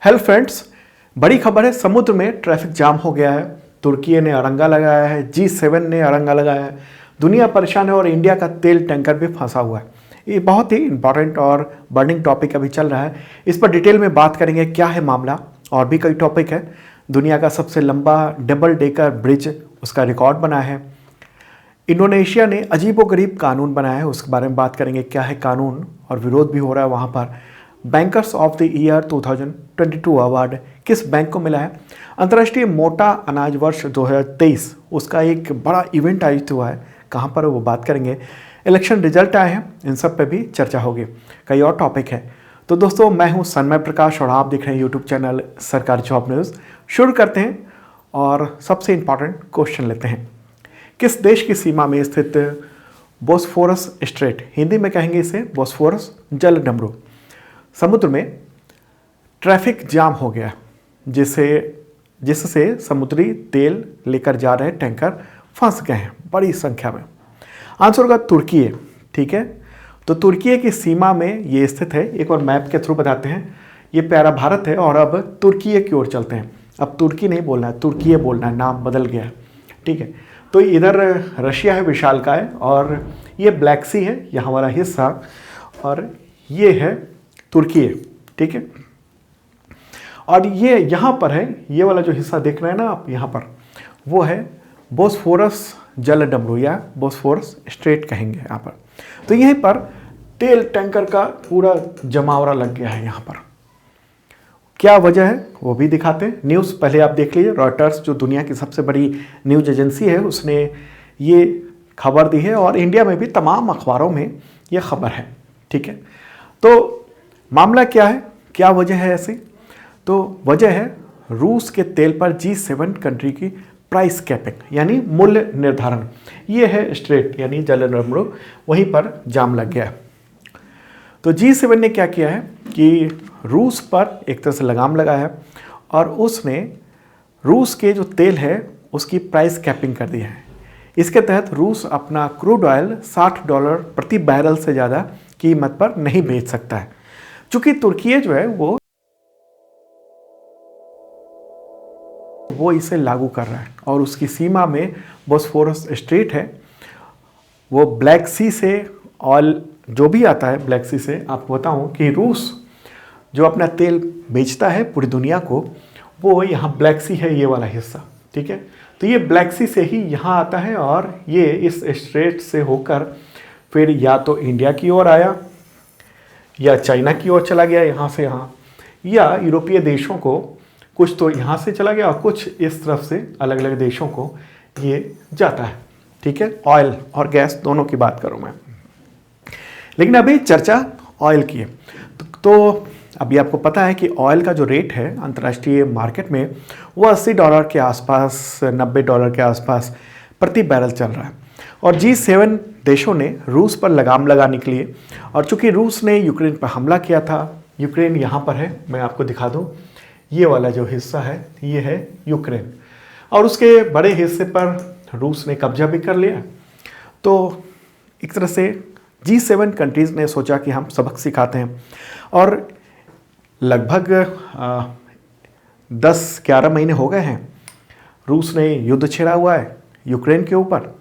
Hello friends, बड़ी खबर है। समुद्र में ट्रैफिक जाम हो गया है। तुर्की ने अड़ंगा लगाया है, G7 ने अड़ंगा लगाया है, दुनिया परेशान है और इंडिया का तेल टैंकर भी फंसा हुआ है। ये बहुत ही इंपॉर्टेंट और बर्निंग टॉपिक अभी चल रहा है। इस पर डिटेल में बात करेंगे, क्या है मामला। और भी कई टॉपिक है। दुनिया का सबसे लंबा डबल डेकर ब्रिज, उसका रिकॉर्ड बना है। इंडोनेशिया ने अजीबोगरीब कानून बनाया है, उसके बारे में बात करेंगे, क्या है कानून और विरोध भी हो रहा है वहाँ पर। Bankers of the year 2022 award किस बैंक को मिला है। अंतर्राष्ट्रीय मोटा अनाज वर्ष 2023 उसका एक बड़ा इवेंट आयोजित हुआ है, कहाँ पर वो बात करेंगे। इलेक्शन रिजल्ट आए हैं, इन सब पे भी चर्चा होगी। कई और टॉपिक है। तो दोस्तों, मैं हूँ सन्मय प्रकाश और आप देख रहे हैं यूट्यूब चैनल सरकारी जॉब न्यूज़। शुरू करते हैं और सबसे इम्पॉर्टेंट क्वेश्चन लेते हैं। किस देश की सीमा में स्थित बोस्फोरस स्ट्रेट, हिंदी में कहेंगे इसे बोस्फोरस जल डमरू, समुद्र में ट्रैफिक जाम हो गया, जिससे समुद्री तेल लेकर जा रहे टैंकर फंस गए हैं बड़ी संख्या में। आंसर होगा तुर्की है। ठीक है, तो तुर्की की सीमा में ये स्थित है। एक और मैप के थ्रू बताते हैं। ये प्यारा भारत है और अब तुर्की की ओर चलते हैं। अब तुर्की नहीं बोलना है, तुर्की बोलना है, नाम बदल गया है। ठीक है, तो इधर रशिया है विशालकाय और ये ब्लैक सी है यहाँ वाला हिस्सा, और ये है तुर्की है। ठीक है, और ये यहाँ पर है, ये वाला जो हिस्सा देख रहे हैं ना आप यहाँ पर, वो है बोस्फोरस जल डमरू या बोस्फोरस स्ट्रेट कहेंगे यहाँ पर। तो यहीं पर तेल टैंकर का पूरा जमावड़ा लग गया है। यहाँ पर क्या वजह है वो भी दिखाते हैं। न्यूज़ पहले आप देख लीजिए। रॉयटर्स जो दुनिया की सबसे बड़ी न्यूज़ एजेंसी है, उसने ये खबर दी है और इंडिया में भी तमाम अखबारों में ये खबर है। ठीक है, तो मामला क्या है, क्या वजह है ऐसी। तो वजह है रूस के तेल पर G7 कंट्री की प्राइस कैपिंग यानी मूल्य निर्धारण। ये है स्ट्रेट यानी जल डमरू, वहीं पर जाम लग गया। तो G7 ने क्या किया है कि रूस पर एक तरह से लगाम लगाया है और उसने रूस के जो तेल है उसकी प्राइस कैपिंग कर दी है। इसके तहत रूस अपना क्रूड ऑयल $60 प्रति बैरल से ज़्यादा कीमत पर नहीं बेच सकता है। चूंकि तुर्की जो है वो इसे लागू कर रहा है और उसकी सीमा में बोस्फोरस स्ट्रेट है। वो ब्लैक सी से ऑयल जो भी आता है ब्लैक सी से, आपको बताऊं कि रूस जो अपना तेल बेचता है पूरी दुनिया को, वो यहाँ ब्लैक सी है, ये वाला हिस्सा। ठीक है, तो ये ब्लैक सी से ही यहाँ आता है और ये इस स्ट्रेट से होकर फिर या तो इंडिया की ओर आया या चाइना की ओर चला गया यहाँ से यहाँ, या यूरोपीय देशों को कुछ तो यहाँ से चला गया और कुछ इस तरफ से अलग अलग देशों को ये जाता है। ठीक है, ऑयल और गैस दोनों की बात करूँ मैं, लेकिन अभी चर्चा ऑयल की है। तो अभी आपको पता है कि ऑयल का जो रेट है अंतर्राष्ट्रीय मार्केट में वो $80 के आसपास, $90 के आसपास प्रति बैरल चल रहा है। और G7 देशों ने रूस पर लगाम लगाने के लिए, और चूंकि रूस ने यूक्रेन पर हमला किया था, यूक्रेन यहाँ पर है, मैं आपको दिखा दूँ, ये वाला जो हिस्सा है ये है यूक्रेन, और उसके बड़े हिस्से पर रूस ने कब्जा भी कर लिया। तो एक तरह से G7 कंट्रीज़ ने सोचा कि हम सबक सिखाते हैं और लगभग 10-11 महीने हो गए हैं रूस ने युद्ध छेड़ा हुआ है यूक्रेन के ऊपर,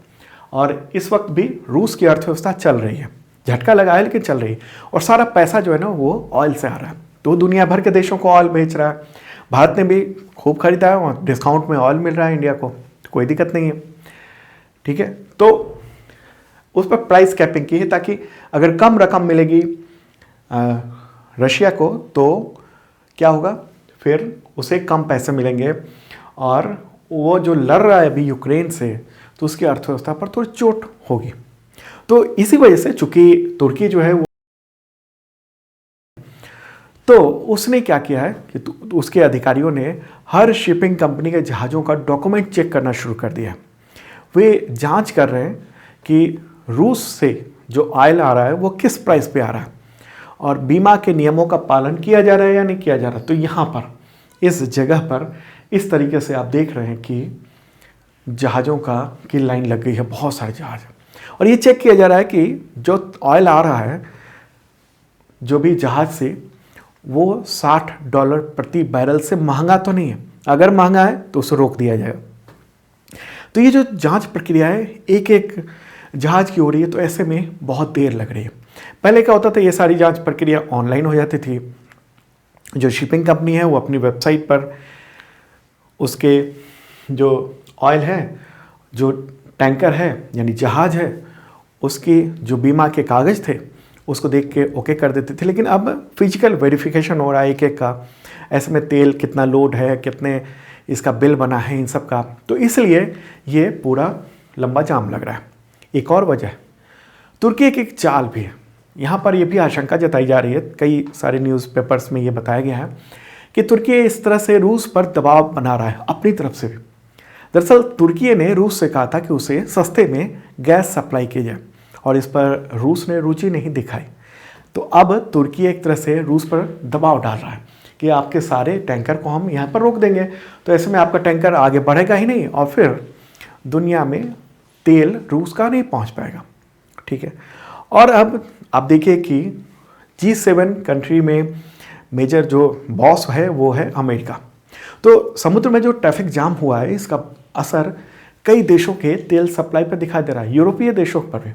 और इस वक्त भी रूस की अर्थव्यवस्था चल रही है, झटका लगा है लेकिन चल रही है, और सारा पैसा जो है ना वो ऑयल से आ रहा है। तो दुनिया भर के देशों को ऑयल बेच रहा है। भारत ने भी खूब खरीदा है और डिस्काउंट में ऑयल मिल रहा है इंडिया को, तो कोई दिक्कत नहीं है। ठीक है, तो उस पर प्राइस कैपिंग की है ताकि अगर कम रकम मिलेगी रशिया को तो क्या होगा, फिर उसे कम पैसे मिलेंगे और वो जो लड़ रहा है अभी यूक्रेन से, तो उसकी अर्थव्यवस्था पर थोड़ी चोट होगी। तो इसी वजह से चूंकि तुर्की जो है वो, तो उसने क्या किया है कि उसके अधिकारियों ने हर शिपिंग कंपनी के जहाज़ों का डॉक्यूमेंट चेक करना शुरू कर दिया है। वे जांच कर रहे हैं कि रूस से जो ऑयल आ रहा है वो किस प्राइस पे आ रहा है और बीमा के नियमों का पालन किया जा रहा है या नहीं किया जा रहा। तो यहाँ पर इस जगह पर इस तरीके से आप देख रहे हैं कि जहाज़ों की लाइन लग गई है, बहुत सारे जहाज़, और ये चेक किया जा रहा है कि जो ऑयल आ रहा है जो भी जहाज़ से, वो $60 प्रति बैरल से महंगा तो नहीं है। अगर महंगा है तो उसे रोक दिया जाएगा। तो ये जो जांच प्रक्रिया है एक एक जहाज की हो रही है, तो ऐसे में बहुत देर लग रही है। पहले क्या होता था, ये सारी जांच प्रक्रिया ऑनलाइन हो जाती थी। जो शिपिंग कंपनी है वो अपनी वेबसाइट पर उसके जो ऑयल है, जो टैंकर है यानी जहाज है, उसकी जो बीमा के कागज़ थे उसको देख के ओके कर देते थे। लेकिन अब फिजिकल वेरिफिकेशन हो रहा है एक एक का, ऐसे में तेल कितना लोड है, कितने इसका बिल बना है, इन सब का। तो इसलिए ये पूरा लंबा जाम लग रहा है। एक और वजह तुर्की की एक चाल भी है। यहाँ पर यह भी आशंका जताई जा रही है, कई सारे न्यूज़पेपर्स में ये बताया गया है कि तुर्की इस तरह से रूस पर दबाव बना रहा है अपनी तरफ से भी। दरअसल तुर्की ने रूस से कहा था कि उसे सस्ते में गैस सप्लाई की जाए और इस पर रूस ने रुचि नहीं दिखाई। तो अब तुर्की एक तरह से रूस पर दबाव डाल रहा है कि आपके सारे टैंकर को हम यहाँ पर रोक देंगे, तो ऐसे में आपका टैंकर आगे बढ़ेगा ही नहीं और फिर दुनिया में तेल रूस का नहीं पहुँच पाएगा। ठीक है। और अब आप देखिए कि G7 कंट्री में मेजर जो बॉस है वो है अमेरिका। तो समुद्र में जो ट्रैफिक जाम हुआ है इसका असर कई देशों के तेल सप्लाई पर दिखाई दे रहा है, यूरोपीय देशों पर भी।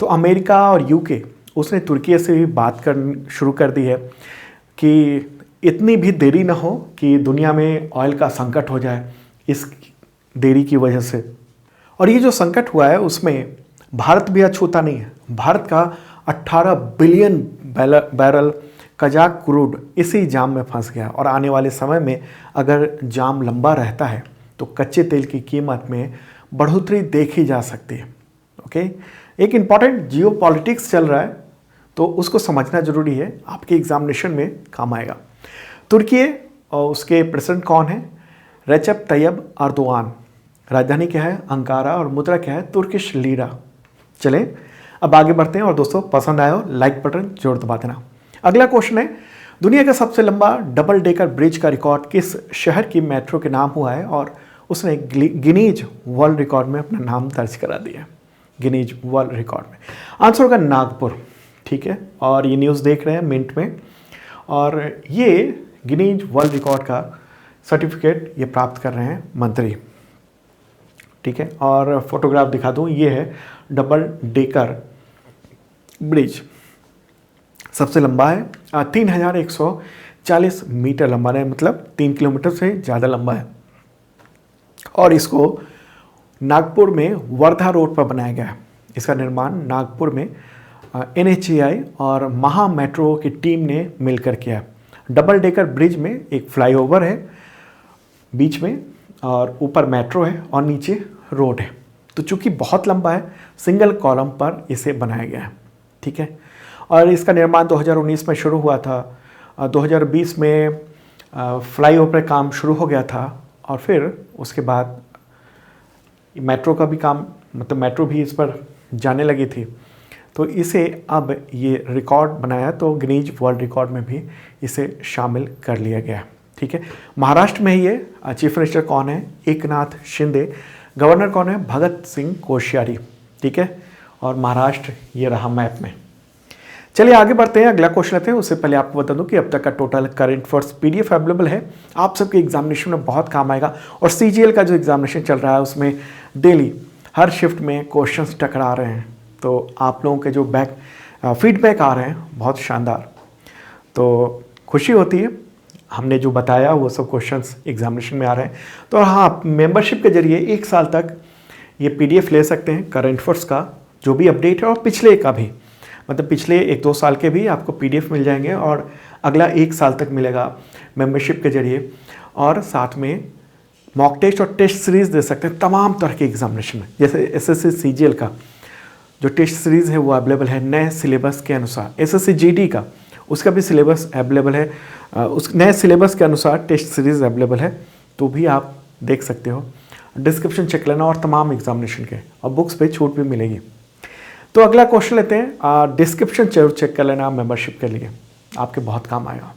तो अमेरिका और यूके उसने तुर्की से भी बात कर शुरू कर दी है कि इतनी भी देरी ना हो कि दुनिया में ऑयल का संकट हो जाए इस देरी की वजह से। और ये जो संकट हुआ है उसमें भारत भी अछूता नहीं है। भारत का 18 बिलियन बैरल कजाक क्रूड इसी जाम में फंस गया और आने वाले समय में अगर जाम लंबा रहता है तो कच्चे तेल की कीमत में बढ़ोतरी देखी जा सकती है। ओके, एक इम्पॉर्टेंट जियोपॉलिटिक्स चल रहा है तो उसको समझना जरूरी है, आपके एग्जामिनेशन में काम आएगा। तुर्की और उसके प्रेसिडेंट कौन है? Recep Tayyip Erdogan. राजधानी क्या है? अंकारा और मुद्रा क्या है? Turkish lira. चलें अब आगे बढ़ते हैं और दोस्तों पसंद आया हो लाइक बटन जोर दबा देना। अगला क्वेश्चन है, दुनिया का सबसे लंबा डबल डेकर ब्रिज का रिकॉर्ड किस शहर की मेट्रो के नाम हुआ है और उसने गिनीज वर्ल्ड रिकॉर्ड में अपना नाम दर्ज करा दिया? गिनीज वर्ल्ड रिकॉर्ड में आंसर होगा नागपुर। ठीक है, और ये न्यूज़ देख रहे हैं मिनट में, और ये गिनीज वर्ल्ड रिकॉर्ड का सर्टिफिकेट ये प्राप्त कर रहे हैं मंत्री। ठीक है, और फोटोग्राफ दिखा दूँ, ये है डबल डेकर ब्रिज, सबसे लंबा है, 3140 मीटर लंबा है, मतलब 3 किलोमीटर से ज़्यादा लंबा है। और इसको नागपुर में वर्धा रोड पर बनाया गया है। इसका निर्माण नागपुर में NHAI और महा मेट्रो की टीम ने मिलकर किया है। डबल डेकर ब्रिज में एक फ्लाईओवर है बीच में और ऊपर मेट्रो है और नीचे रोड है। तो चूंकि बहुत लंबा है, सिंगल कॉलम पर इसे बनाया गया है। ठीक है, और इसका निर्माण 2019 में शुरू हुआ था। 2020 में फ्लाईओवर काम शुरू हो गया था और फिर उसके बाद मेट्रो का भी काम, मतलब मेट्रो भी इस पर जाने लगी थी। तो इसे अब ये रिकॉर्ड बनाया तो गिनीज वर्ल्ड रिकॉर्ड में भी इसे शामिल कर लिया गया। ठीक है, महाराष्ट्र में ये चीफ मिनिस्टर कौन है? एकनाथ शिंदे। गवर्नर कौन है? भगत सिंह कोश्यारी। ठीक है, और महाराष्ट्र ये रहा मैप में। चलिए आगे बढ़ते हैं, अगला क्वेश्चन लेते हैं। उससे पहले आपको बता दूं कि अब तक का total current affairs PDF available है, आप सबके एग्जामिनेशन में बहुत काम आएगा। और CGL का जो एग्जामिनेशन चल रहा है उसमें डेली हर शिफ्ट में क्वेश्चंस टकरा रहे हैं, तो आप लोगों के जो फीडबैक आ रहे हैं बहुत शानदार, तो खुशी होती है। हमने जो बताया वो सब क्वेश्चंस एग्जामिनेशन में आ रहे हैं। तो हाँ, मेंबरशिप के जरिए 1 साल तक ये PDF ले सकते हैं करंट अफेयर्स का जो भी अपडेट है, और पिछले का भी, मतलब पिछले 1-2 साल के भी आपको PDF मिल जाएंगे और अगला 1 साल तक मिलेगा मेंबरशिप के जरिए। और साथ में मॉक टेस्ट और टेस्ट सीरीज़ दे सकते हैं तमाम तरह के एग्जामिनेशन में। जैसे SSC CGL का जो टेस्ट सीरीज़ है वो अवेलेबल है नए सिलेबस के अनुसार। SSC GD का उसका भी सिलेबस अवेलेबल है, उस नए सिलेबस के अनुसार टेस्ट सीरीज़ अवेलेबल है, तो भी आप देख सकते हो। डिस्क्रिप्शन चेक लेना और तमाम एग्जामिनेशन के, और बुक्स पे छूट भी मिलेगी। तो अगला क्वेश्चन लेते हैं, डिस्क्रिप्शन जरूर चेक कर लेना मेंबरशिप के लिए, आपके बहुत काम आएगा।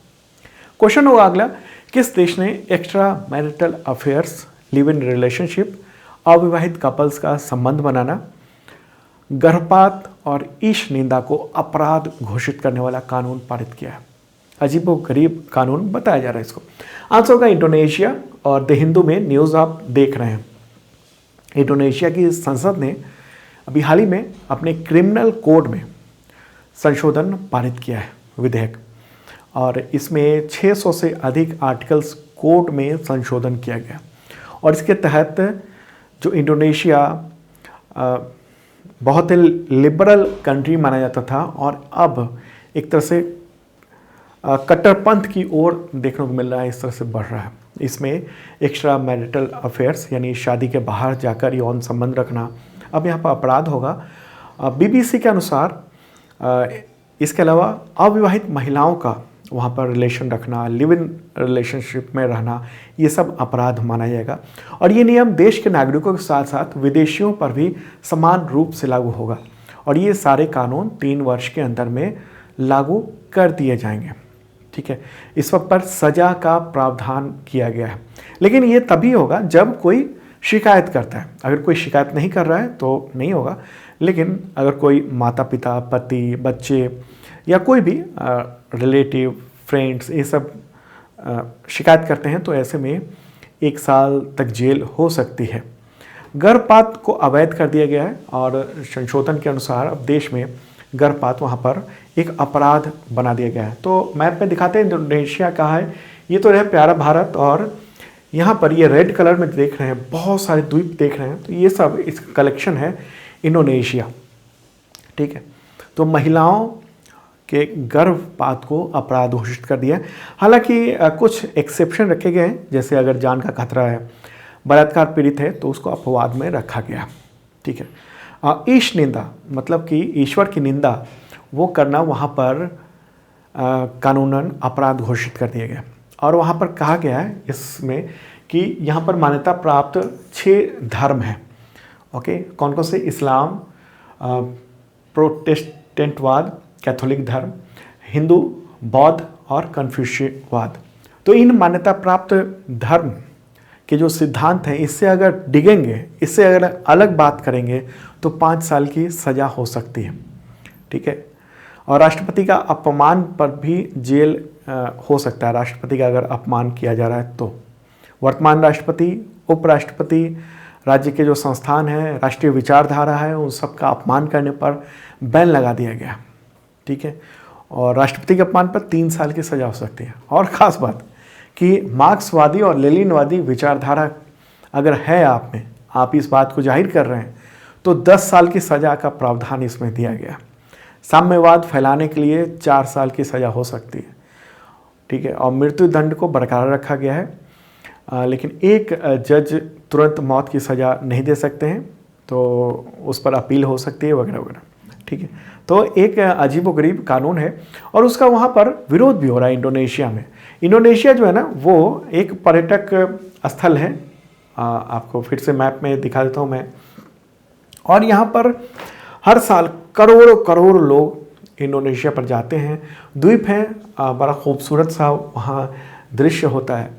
क्वेश्चन होगा अगला, किस देश ने extra marital affairs, live in relationship, अविवाहित कपल्स का संबंध बनाना, गर्भपात और ईश निंदा को अपराध घोषित करने वाला कानून पारित किया है? अजीबोगरीब कानून बताया जा रहा है इसको। आंसर होगा इंडोनेशिया, और द हिंदू में न्यूज़ आप देख रहे हैं। इंडोनेशिया की संसद ने अभी हाल ही में अपने क्रिमिनल कोड में संशोधन पारित किया है, विधेयक, और इसमें 600 से अधिक आर्टिकल्स कोड में संशोधन किया गया। और इसके तहत जो इंडोनेशिया बहुत ही लिबरल कंट्री माना जाता था, और अब एक तरह से कट्टरपंथ की ओर देखने को मिल रहा है, इस तरह से बढ़ रहा है। इसमें एक्स्ट्रा मैरिटल अफेयर्स यानी शादी के बाहर जाकर यौन संबंध रखना अब यहाँ पर अपराध होगा। बीबीसी के अनुसार इसके अलावा अविवाहित महिलाओं का वहाँ पर रिलेशन रखना, लिव इन रिलेशनशिप में रहना, ये सब अपराध माना जाएगा। और ये नियम देश के नागरिकों के साथ साथ विदेशियों पर भी समान रूप से लागू होगा, और ये सारे कानून 3 वर्ष के अंदर में लागू कर दिए जाएंगे। ठीक है, इस वक्त पर सज़ा का प्रावधान किया गया है, लेकिन ये तभी होगा जब कोई शिकायत करता है। अगर कोई शिकायत नहीं कर रहा है तो नहीं होगा, लेकिन अगर कोई माता पिता, पति, बच्चे या कोई भी रिलेटिव, फ्रेंड्स, ये सब शिकायत करते हैं तो ऐसे में 1 साल तक जेल हो सकती है। गर्भपात को अवैध कर दिया गया है, और संशोधन के अनुसार अब देश में गर्भपात वहाँ पर एक अपराध बना दिया गया है। तो मैप में दिखाते हैं इंडोनेशिया कहाँ है। ये तो रहा प्यारा भारत, और यहाँ पर ये रेड कलर में देख रहे हैं बहुत सारे द्वीप देख रहे हैं, तो ये सब इस कलेक्शन है इंडोनेशिया। ठीक है, तो महिलाओं के गर्भपात को अपराध घोषित कर दिया है। हालांकि कुछ एक्सेप्शन रखे गए हैं, जैसे अगर जान का खतरा है, बलात्कार पीड़ित है तो उसको अपवाद में रखा गया। ठीक है, ईश निंदा मतलब कि ईश्वर की निंदा वो करना वहाँ पर कानूनन अपराध घोषित कर दिया गया। और वहाँ पर कहा गया है इसमें कि यहाँ पर मान्यता प्राप्त 6 धर्म हैं। ओके, कौन कौन से? इस्लाम, प्रोटेस्टेंटवाद, कैथोलिक धर्म, हिंदू, बौद्ध और कन्फ्यूशियवाद। तो इन मान्यता प्राप्त धर्म के जो सिद्धांत हैं, इससे अगर डिगेंगे, इससे अगर अलग बात करेंगे तो 5 साल की सज़ा हो सकती है। ठीक है, और राष्ट्रपति का अपमान पर भी जेल हो सकता है। राष्ट्रपति का अगर अपमान किया जा रहा है तो वर्तमान राष्ट्रपति, उपराष्ट्रपति, राज्य के जो संस्थान हैं, राष्ट्रीय विचारधारा है, उन सब का अपमान करने पर बैन लगा दिया गया। ठीक है, और राष्ट्रपति के अपमान पर 3 साल की सज़ा हो सकती है। और ख़ास बात कि मार्क्सवादी और लेनिनवादी विचारधारा अगर है आप में, आप इस बात को जाहिर कर रहे हैं, तो 10 साल की सज़ा का प्रावधान इसमें दिया गया। साम्यवाद फैलाने के लिए 4 साल की सज़ा हो सकती है। ठीक है, और मृत्यु दंड को बरकरार रखा गया है, लेकिन एक जज तुरंत मौत की सज़ा नहीं दे सकते हैं, तो उस पर अपील हो सकती है वगैरह वगैरह। ठीक है, तो एक अजीबोगरीब कानून है, और उसका वहाँ पर विरोध भी हो रहा है इंडोनेशिया में। इंडोनेशिया जो है ना, वो एक पर्यटक स्थल है। आपको फिर से मैप में दिखा देता हूँ मैं। और यहाँ पर हर साल करोड़ों करोड़ लोग इंडोनेशिया पर जाते हैं। द्वीप है, बड़ा खूबसूरत सा वहाँ दृश्य होता है।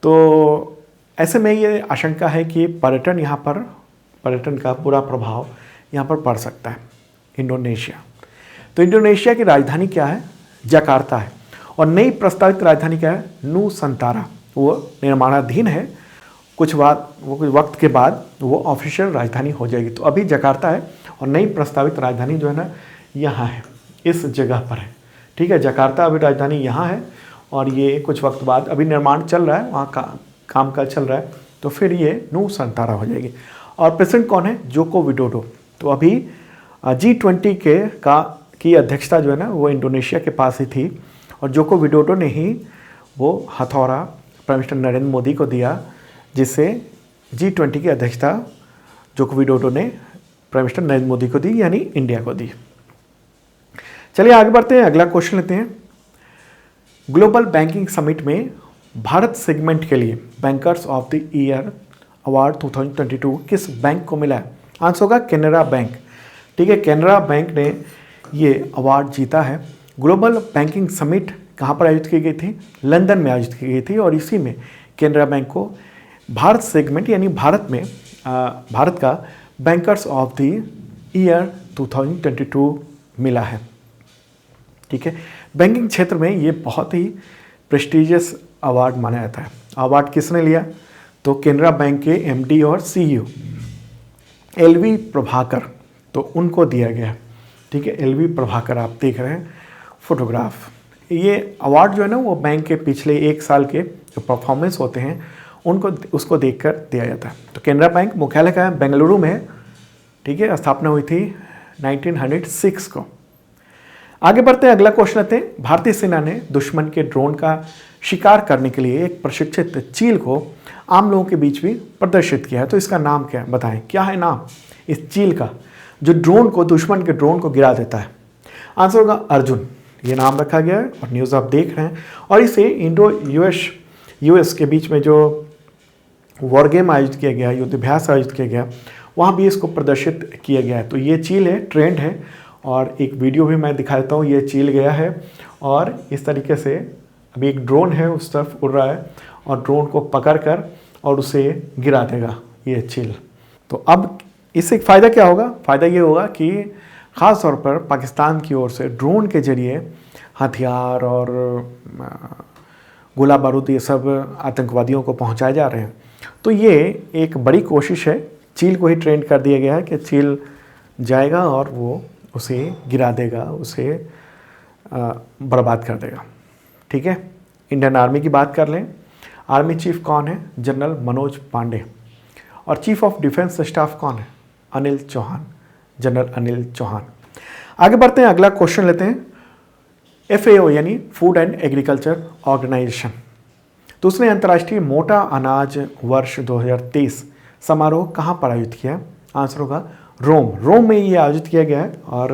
तो ऐसे में ये आशंका है कि पर्यटन का बुरा प्रभाव यहाँ पर पड़ सकता है इंडोनेशिया। तो इंडोनेशिया की राजधानी क्या है? जकार्ता है। और नई प्रस्तावित राजधानी क्या है? नूसंतारा। वो निर्माणाधीन है, कुछ वक्त के बाद वो ऑफिशियल राजधानी हो जाएगी। तो अभी जकार्ता है, और नई प्रस्तावित राजधानी जो है ना, यहाँ है, इस जगह पर है। ठीक है, जकार्ता अभी राजधानी यहाँ है, और ये कुछ वक्त बाद अभी निर्माण चल रहा है, वहाँ का कामकाज चल रहा है, तो फिर ये नूसंतारा हो जाएगी। और प्रेसिडेंट कौन है? Joko Widodo. तो अभी G20 की अध्यक्षता जो है ना, वो इंडोनेशिया के पास ही थी, और जोको विडोडो ने ही वो हथौड़ा प्राइम मिनिस्टर नरेंद्र मोदी को दिया, जिससे G20 की अध्यक्षता जोको विडोडो ने प्राइम मिनिस्टर नरेंद्र मोदी को दी, यानी इंडिया को दी। चलिए आगे बढ़ते हैं, अगला क्वेश्चन लेते हैं। ग्लोबल बैंकिंग समिट में भारत सेगमेंट के लिए bankers of the year award 2022 किस बैंक को मिला है? आंसर होगा केनरा बैंक। ठीक है, केनरा बैंक ने ये अवार्ड जीता है। ग्लोबल बैंकिंग समिट कहाँ पर आयोजित की गई थी? लंदन में आयोजित की गई थी, और इसी में केनरा बैंक को भारत सेगमेंट यानी भारत का बैंकर्स ऑफ द ईयर 2022 मिला है। ठीक है, बैंकिंग क्षेत्र में ये बहुत ही प्रेस्टिजियस अवार्ड माना जाता है। अवार्ड किसने लिया? तो केनरा बैंक के एमडी और सीईओ एलवी प्रभाकर, तो उनको दिया गया। ठीक है, एलवी प्रभाकर आप देख रहे हैं फोटोग्राफ। ये अवार्ड जो है ना वो बैंक के पिछले 1 साल के जो परफॉर्मेंस होते हैं उनको उसको देखकर दिया जाता है। तो केनरा बैंक मुख्यालय का बेंगलुरु में है। ठीक है, स्थापना हुई थी 1906 को। आगे बढ़ते हैं, अगला क्वेश्चन लेते हैं। भारतीय सेना ने दुश्मन के ड्रोन का शिकार करने के लिए एक प्रशिक्षित चील को आम लोगों के बीच भी प्रदर्शित किया है। तो इसका नाम क्या है, बताएं क्या है नाम इस चील का जो दुश्मन के ड्रोन को गिरा देता है? आंसर होगा अर्जुन। ये नाम रखा गया है और न्यूज़ आप देख रहे हैं। और इसे इंडो यूएस के बीच में जो वॉर गेम आयोजित किया गया, युद्धाभ्यास आयोजित किया गया, वहाँ भी इसको प्रदर्शित किया गया है। तो ये चील है, ट्रेंड है, और एक वीडियो भी मैं दिखा देता हूँ। ये चील गया है और इस तरीके से अभी एक ड्रोन है उस तरफ उड़ रहा है और ड्रोन को पकड़ कर और उसे गिरा देगा ये चील। तो अब इससे फ़ायदा क्या होगा? फ़ायदा ये होगा कि ख़ास तौर पर पाकिस्तान की ओर से ड्रोन के जरिए हथियार और गोला बारूद ये सब आतंकवादियों को पहुंचाए जा रहे हैं। तो ये एक बड़ी कोशिश है। चील को ही ट्रेंड कर दिया गया है कि चील जाएगा और वो उसे गिरा देगा, उसे बर्बाद कर देगा। ठीक है, इंडियन आर्मी की बात कर लें। आर्मी चीफ कौन है? जनरल मनोज पांडे। और चीफ ऑफ डिफेंस स्टाफ कौन है? अनिल चौहान, जनरल अनिल चौहान। आगे बढ़ते हैं, अगला क्वेश्चन लेते हैं। FAO यानी फूड एंड एग्रीकल्चर ऑर्गेनाइजेशन, तो उसने अंतर्राष्ट्रीय मोटा अनाज वर्ष 2023 समारोह कहाँ पर आयोजित किया? आंसर होगा रोम में ये आयोजित किया गया है और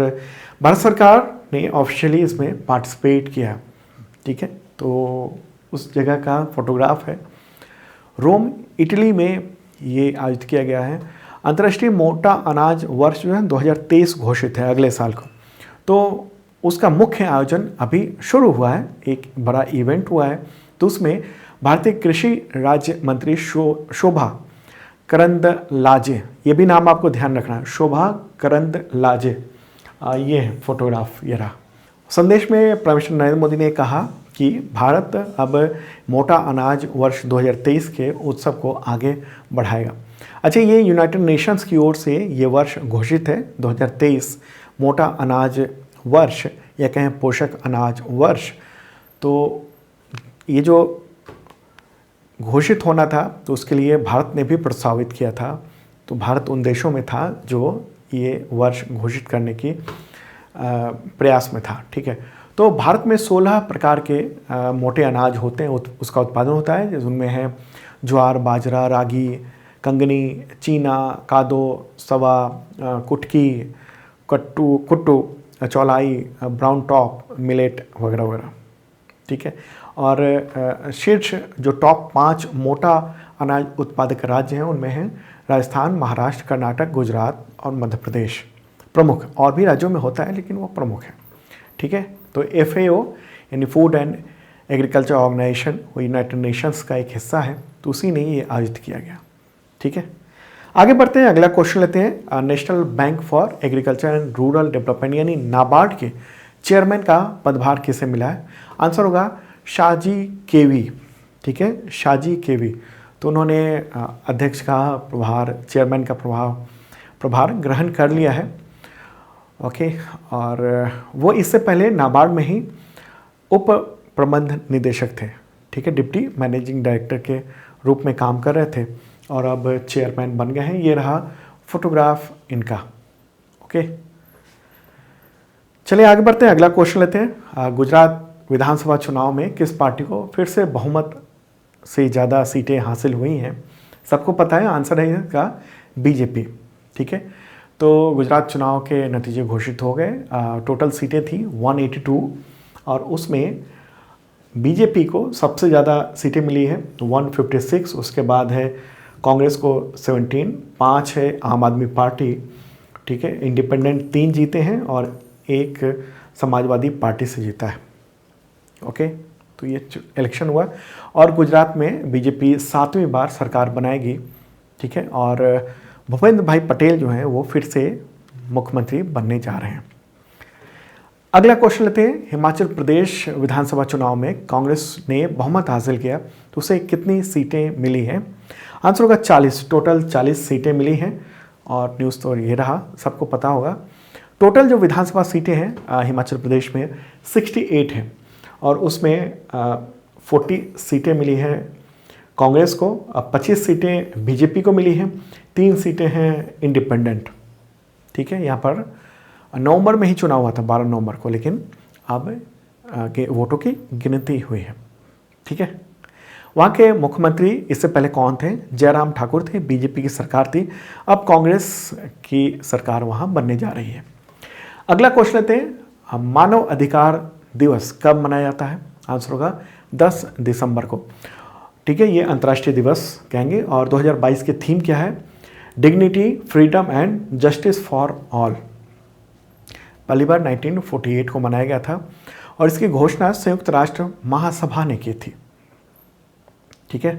भारत सरकार ने ऑफिशियली इसमें पार्टिसिपेट किया। ठीक है, तो उस जगह का फोटोग्राफ है। रोम इटली में ये आयोजित किया गया है। अंतर्राष्ट्रीय मोटा अनाज वर्ष जो है 2023 घोषित है अगले साल को। तो उसका मुख्य आयोजन अभी शुरू हुआ है, एक बड़ा इवेंट हुआ है। तो उसमें भारतीय कृषि राज्य मंत्री शोभा करंदलाजे, ये भी नाम आपको ध्यान रखना है, शोभा करंदलाजे, ये है फोटोग्राफ, ये रहा। संदेश में प्रधानमंत्री नरेंद्र मोदी ने कहा कि भारत अब मोटा अनाज वर्ष 2023 के उत्सव को आगे बढ़ाएगा। अच्छा, ये यूनाइटेड नेशंस की ओर से ये वर्ष घोषित है 2023 मोटा अनाज वर्ष, या कहें पोषक अनाज वर्ष। तो ये जो घोषित होना था तो उसके लिए भारत ने भी प्रस्तावित किया था। तो भारत उन देशों में था जो ये वर्ष घोषित करने की प्रयास में था। ठीक है, तो भारत में 16 प्रकार के मोटे अनाज होते हैं, उसका उत्पादन होता है, जिनमें है ज्वार, बाजरा, रागी, कंगनी, चीना, कादो, सवा, कुटकी, कुट्टू, चौलाई, ब्राउन टॉप, मिलेट वगैरह वगैरह। ठीक है, और शीर्ष जो टॉप 5 मोटा अनाज उत्पादक राज्य हैं उनमें हैं राजस्थान, महाराष्ट्र, कर्नाटक, गुजरात और मध्य प्रदेश प्रमुख। और भी राज्यों में होता है लेकिन वो प्रमुख है। ठीक है, तो FAO यानी फूड एंड एग्रीकल्चर ऑर्गेनाइजेशन वो यूनाइटेड नेशंस का एक हिस्सा है, तो उसी ने ये आयोजित किया गया। ठीक है, आगे बढ़ते हैं, अगला क्वेश्चन लेते हैं। National bank for agriculture and rural development यानी नाबार्ड के चेयरमैन का पदभार किसे मिला है? आंसर होगा शाहजी केवी। ठीक है, शाहजी केवी। तो उन्होंने अध्यक्ष का प्रभार, चेयरमैन का प्रभार ग्रहण कर लिया है। ओके, और वो इससे पहले नाबार्ड में ही उप प्रबंध निदेशक थे। ठीक है, डिप्टी मैनेजिंग डायरेक्टर के रूप में काम कर रहे थे और अब चेयरमैन बन गए हैं। ये रहा फोटोग्राफ इनका। ओके, चलिए आगे बढ़ते हैं, अगला क्वेश्चन लेते हैं। गुजरात विधानसभा चुनाव में किस पार्टी को फिर से बहुमत से ज़्यादा सीटें हासिल हुई हैं? सबको पता है, आंसर है इसका बीजेपी। ठीक है, तो गुजरात चुनाव के नतीजे घोषित हो गए। टोटल सीटें थी 182 और उसमें बीजेपी को सबसे ज़्यादा सीटें मिली है 156। उसके बाद है कांग्रेस को 17, 5 है आम आदमी पार्टी। ठीक है, इंडिपेंडेंट 3 जीते हैं और 1 समाजवादी पार्टी से जीता है। ओके, तो ये इलेक्शन हुआ और गुजरात में बीजेपी 7वीं बार सरकार बनाएगी। ठीक है, और भूपेंद्र भाई पटेल जो हैं वो फिर से मुख्यमंत्री बनने जा रहे हैं। अगला क्वेश्चन लेते हैं, हिमाचल प्रदेश विधानसभा चुनाव में कांग्रेस ने बहुमत हासिल किया तो उसे कितनी सीटें मिली हैं? आंसर होगा 40, टोटल 40 सीटें मिली हैं। और न्यूज़ तो ये रहा, सबको पता होगा। टोटल जो विधानसभा सीटें हैं हिमाचल प्रदेश में 68 हैं और उसमें 40 सीटें मिली हैं कांग्रेस को, 25 सीटें बीजेपी को मिली हैं, 3 सीटें हैं इंडिपेंडेंट। ठीक है, यहाँ पर नवंबर में ही चुनाव हुआ था 12 नवंबर को, लेकिन अब के वोटों की गिनती हुई है। ठीक है, वहाँ के मुख्यमंत्री इससे पहले कौन थे? जयराम ठाकुर थे, बीजेपी की सरकार थी, अब कांग्रेस की सरकार वहाँ बनने जा रही है। अगला क्वेश्चन लेते हैं, मानव अधिकार दिवस कब मनाया जाता है? आंसर होगा 10 दिसंबर को। ठीक है, ये अंतर्राष्ट्रीय दिवस कहेंगे। और 2022 की थीम क्या है? Dignity, freedom and justice for all. पहली बार 1948 को मनाया गया था और इसकी घोषणा संयुक्त राष्ट्र महासभा ने की थी। ठीक है,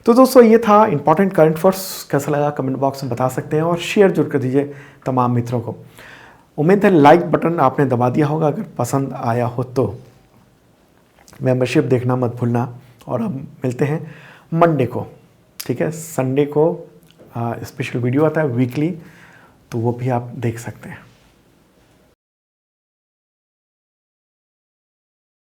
तो दोस्तों ये था इंपॉर्टेंट करंट अफेयर्स। कैसा लगा कमेंट बॉक्स में बता सकते हैं और शेयर जरूर कर दीजिए तमाम मित्रों को। उम्मीद है लाइक बटन आपने दबा दिया होगा, अगर पसंद आया हो तो। मेंबरशिप देखना मत भूलना और हम मिलते हैं मंडे को। ठीक है, संडे को स्पेशल वीडियो आता है वीकली, तो वो भी आप देख सकते हैं।